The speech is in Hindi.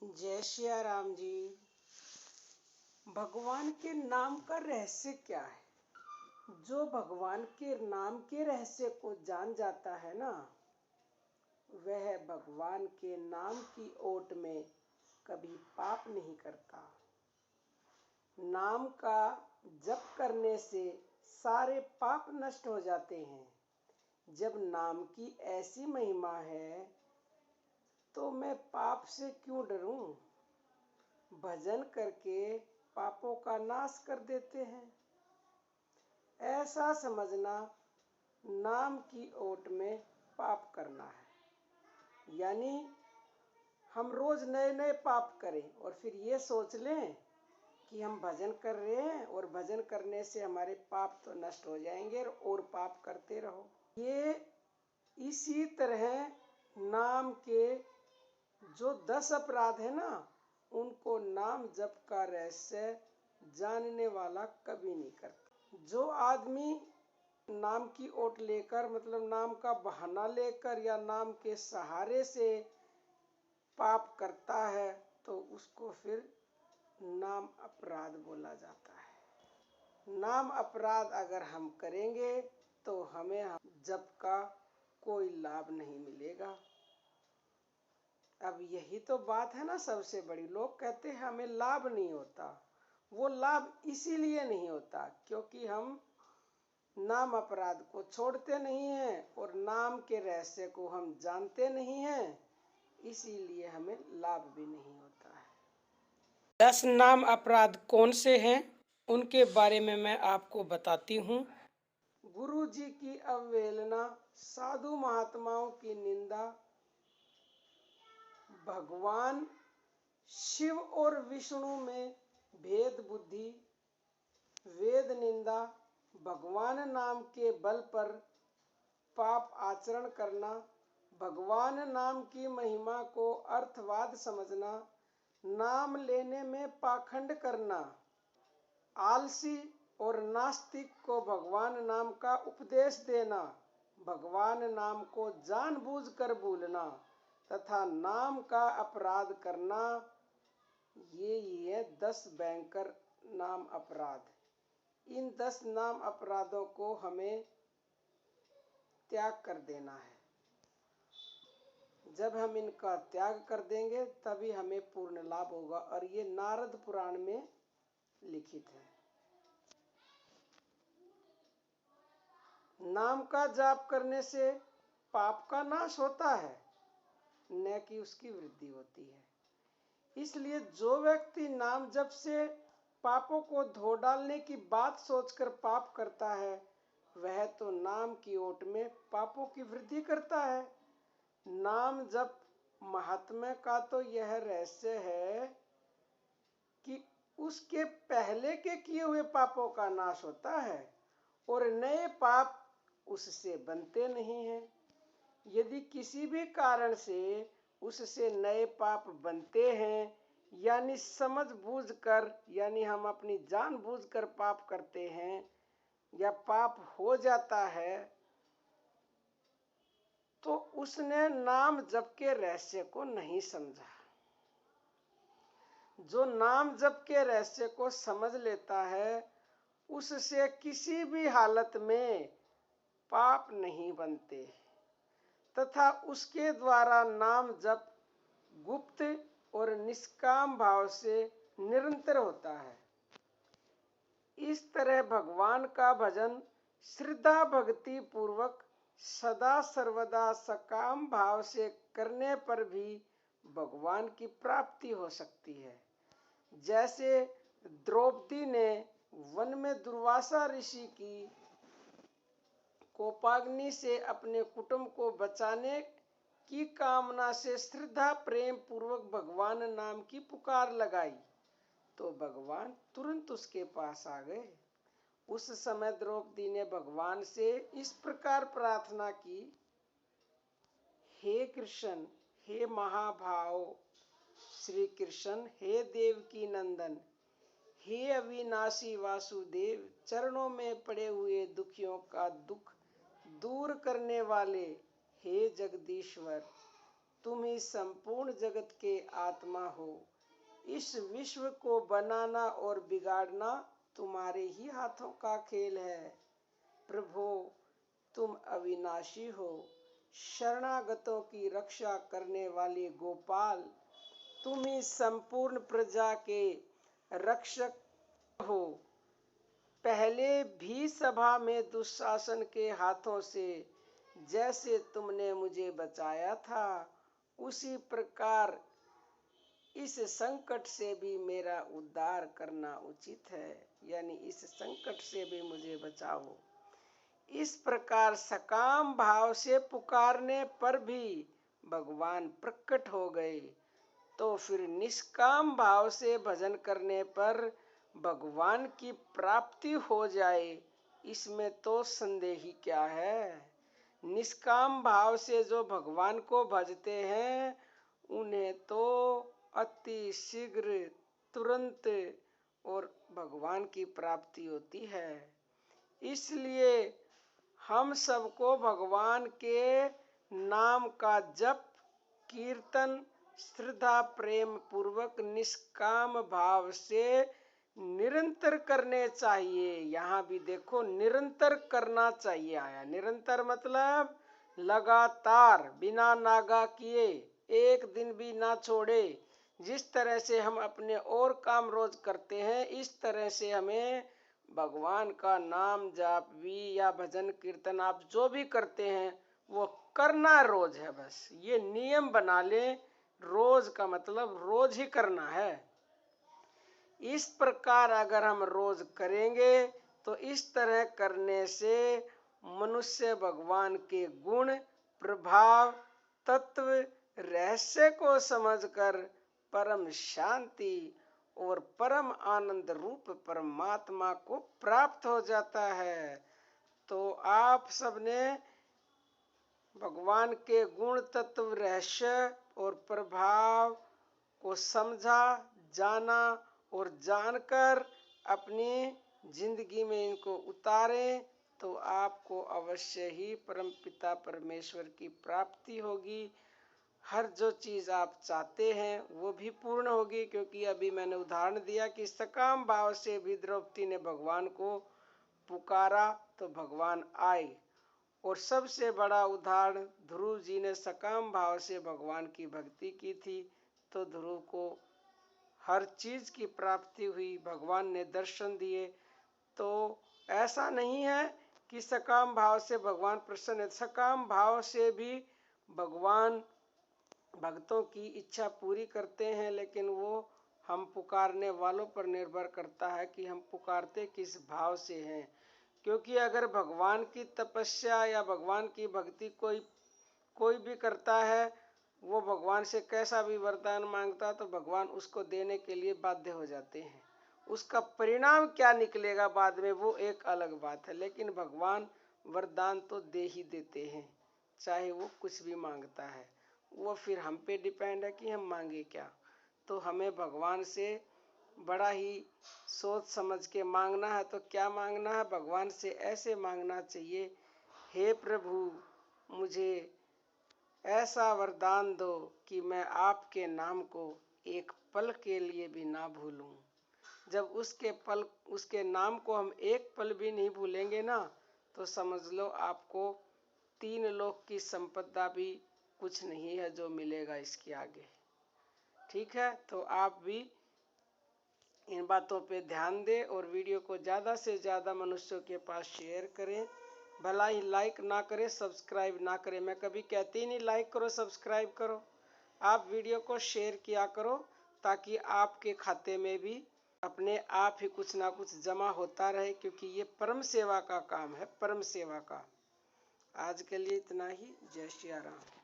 जय सिया राम जी। भगवान के नाम का रहस्य क्या है? जो भगवान के नाम के रहस्य को जान जाता है ना, वह भगवान के नाम की ओट में कभी पाप नहीं करता। नाम का जप करने से सारे पाप नष्ट हो जाते हैं। जब नाम की ऐसी महिमा है तो मैं पाप से क्यों डरूं? भजन करके पापों का नाश कर देते हैं। ऐसा समझना नाम की ओट में पाप करना है। यानी हम रोज नए नए पाप करें और फिर ये सोच लें कि हम भजन कर रहे हैं और भजन करने से हमारे पाप तो नष्ट हो जाएंगे और पाप करते रहो। ये इसी तरह नाम के जो 10 अपराध है ना, उनको नाम जप का रहस्य जानने वाला कभी नहीं करता। जो आदमी नाम की ओट लेकर, मतलब नाम का बहाना लेकर या नाम के सहारे से पाप करता है, तो उसको फिर नाम अपराध बोला जाता है। नाम अपराध अगर हम करेंगे तो हमें जप का कोई लाभ नहीं मिलेगा। अब यही तो बात है ना सबसे बड़ी। लोग कहते हैं हमें लाभ नहीं होता। वो लाभ इसीलिए नहीं होता क्योंकि हम नाम अपराध को छोड़ते नहीं हैं और नाम के रहस्य को हम जानते नहीं हैं, इसीलिए हमें लाभ भी नहीं होता है। 10 नाम अपराध कौन से हैं, उनके बारे में मैं आपको बताती हूँ। गुरु जी की अवहेलना, साधु महात्माओं की निंदा, भगवान शिव और विष्णु में भेद बुद्धि, वेद निंदा, भगवान नाम के बल पर पाप आचरण करना, भगवान नाम की महिमा को अर्थवाद समझना, नाम लेने में पाखंड करना, आलसी और नास्तिक को भगवान नाम का उपदेश देना, भगवान नाम को जानबूझकर भूलना तथा नाम का अपराध करना, ये है 10 भयंकर नाम अपराध। इन 10 नाम अपराधों को हमें त्याग कर देना है। जब हम इनका त्याग कर देंगे तभी हमें पूर्ण लाभ होगा, और ये नारद पुराण में लिखित है। नाम का जाप करने से पाप का नाश होता है, न कि उसकी वृद्धि होती है। इसलिए जो व्यक्ति नाम जप से पापों को धो डालने की बात सोचकर पाप करता है, वह तो नाम की ओट में पापों की वृद्धि करता है। नाम जप महात्म्य का तो यह रहस्य है कि उसके पहले के किए हुए पापों का नाश होता है और नए पाप उससे बनते नहीं हैं। यदि किसी भी कारण से उससे नए पाप बनते हैं, यानी समझ बूझ कर, यानी हम अपनी जान बूझ कर पाप करते हैं या पाप हो जाता है, तो उसने नाम जप के रहस्य को नहीं समझा। जो नाम जप के रहस्य को समझ लेता है, उससे किसी भी हालत में पाप नहीं बनते तथा उसके द्वारा नाम जप गुप्त और निष्काम भाव से निरंतर होता है। इस तरह भगवान का भजन श्रद्धा भक्ति पूर्वक सदा सर्वदा सकाम भाव से करने पर भी भगवान की प्राप्ति हो सकती है। जैसे द्रौपदी ने वन में दुर्वासा ऋषि की कोपाग्नि से अपने कुटुंब को बचाने की कामना से श्रद्धा प्रेम पूर्वक भगवान नाम की पुकार लगाई, तो भगवान तुरंत उसके पास आ गए। उस समय द्रौपदी ने भगवान से इस प्रकार प्रार्थना की, हे कृष्ण, हे महाभाव श्री कृष्ण, हे देवकी नंदन, हे अविनाशी वासुदेव, चरणों में पड़े हुए दुखियों का दुख दूर करने वाले, हे जगदीश्वर, तुम ही संपूर्ण जगत के आत्मा हो। इस विश्व को बनाना और बिगाड़ना तुम्हारे ही हाथों का खेल है। प्रभु, तुम अविनाशी हो, शरणागतों की रक्षा करने वाले गोपाल। तुम ही संपूर्ण प्रजा के रक्षक हो। पहले भी सभा में दुशासन के हाथों से जैसे तुमने मुझे बचाया था, उसी प्रकार इस संकट से भी मेरा उद्धार करना उचित है। यानी इस संकट से भी मुझे बचाओ। इस प्रकार सकाम भाव से पुकारने पर भी भगवान प्रकट हो गए, तो फिर निष्काम भाव से भजन करने पर भगवान की प्राप्ति हो जाए, इसमें तो संदेह ही क्या है। निष्काम भाव से जो भगवान को भजते हैं, उन्हें तो अति शीघ्र तुरंत और भगवान की प्राप्ति होती है। इसलिए हम सबको भगवान के नाम का जप, कीर्तन श्रद्धा प्रेम पूर्वक निष्काम भाव से निरंतर करने चाहिए। यहाँ भी देखो निरंतर करना चाहिए आया। निरंतर मतलब लगातार बिना नागा किए, एक दिन भी ना छोड़े। जिस तरह से हम अपने और काम रोज करते हैं, इस तरह से हमें भगवान का नाम जाप भी या भजन कीर्तन आप जो भी करते हैं वो करना रोज है। बस ये नियम बना ले, रोज का मतलब रोज ही करना है। इस प्रकार अगर हम रोज करेंगे तो इस तरह करने से मनुष्य भगवान के गुण, प्रभाव, तत्व, रहस्य को समझकर परम शांति और परम आनंद रूप परमात्मा को प्राप्त हो जाता है। तो आप सबने भगवान के गुण, तत्व, रहस्य और प्रभाव को समझा, जाना और जानकर अपनी जिंदगी में इनको उतारें, तो आपको अवश्य ही परमपिता परमेश्वर की प्राप्ति होगी। हर जो चीज आप चाहते हैं वो भी पूर्ण होगी। क्योंकि अभी मैंने उदाहरण दिया कि सकाम भाव से भी द्रौपदी ने भगवान को पुकारा तो भगवान आए। और सबसे बड़ा उदाहरण ध्रुव जी ने सकाम भाव से भगवान की भक्ति की थी, तो ध्रुव को हर चीज की प्राप्ति हुई, भगवान ने दर्शन दिए। तो ऐसा नहीं है कि सकाम भाव से भगवान प्रसन्न है। सकाम भाव से भी भगवान भक्तों की इच्छा पूरी करते हैं, लेकिन वो हम पुकारने वालों पर निर्भर करता है कि हम पुकारते किस भाव से हैं। क्योंकि अगर भगवान की तपस्या या भगवान की भक्ति कोई भी करता है, वो भगवान से कैसा भी वरदान मांगता तो भगवान उसको देने के लिए बाध्य हो जाते हैं। उसका परिणाम क्या निकलेगा बाद में वो एक अलग बात है, लेकिन भगवान वरदान तो दे ही देते हैं, चाहे वो कुछ भी मांगता है। वो फिर हम पे डिपेंड है कि हम मांगे क्या। तो हमें भगवान से बड़ा ही सोच समझ के मांगना है। तो क्या मांगना है? भगवान से ऐसे मांगना चाहिए, हे प्रभु, मुझे ऐसा वरदान दो कि मैं आपके नाम को एक पल के लिए भी ना भूलूं। जब उसके नाम को हम एक पल भी नहीं भूलेंगे ना, तो समझ लो आपको 3 लोक की संपदा भी कुछ नहीं है जो मिलेगा इसके आगे। ठीक है, तो आप भी इन बातों पे ध्यान दें और वीडियो को ज़्यादा से ज़्यादा मनुष्यों के पास शेयर करें। भला ही लाइक ना करें, सब्सक्राइब ना करें। मैं कभी कहती नहीं लाइक करो, सब्सक्राइब करो। आप वीडियो को शेयर किया करो, ताकि आपके खाते में भी अपने आप ही कुछ ना कुछ जमा होता रहे। क्योंकि ये परम सेवा का काम है, परम सेवा का। आज के लिए इतना ही। जय श्री राम।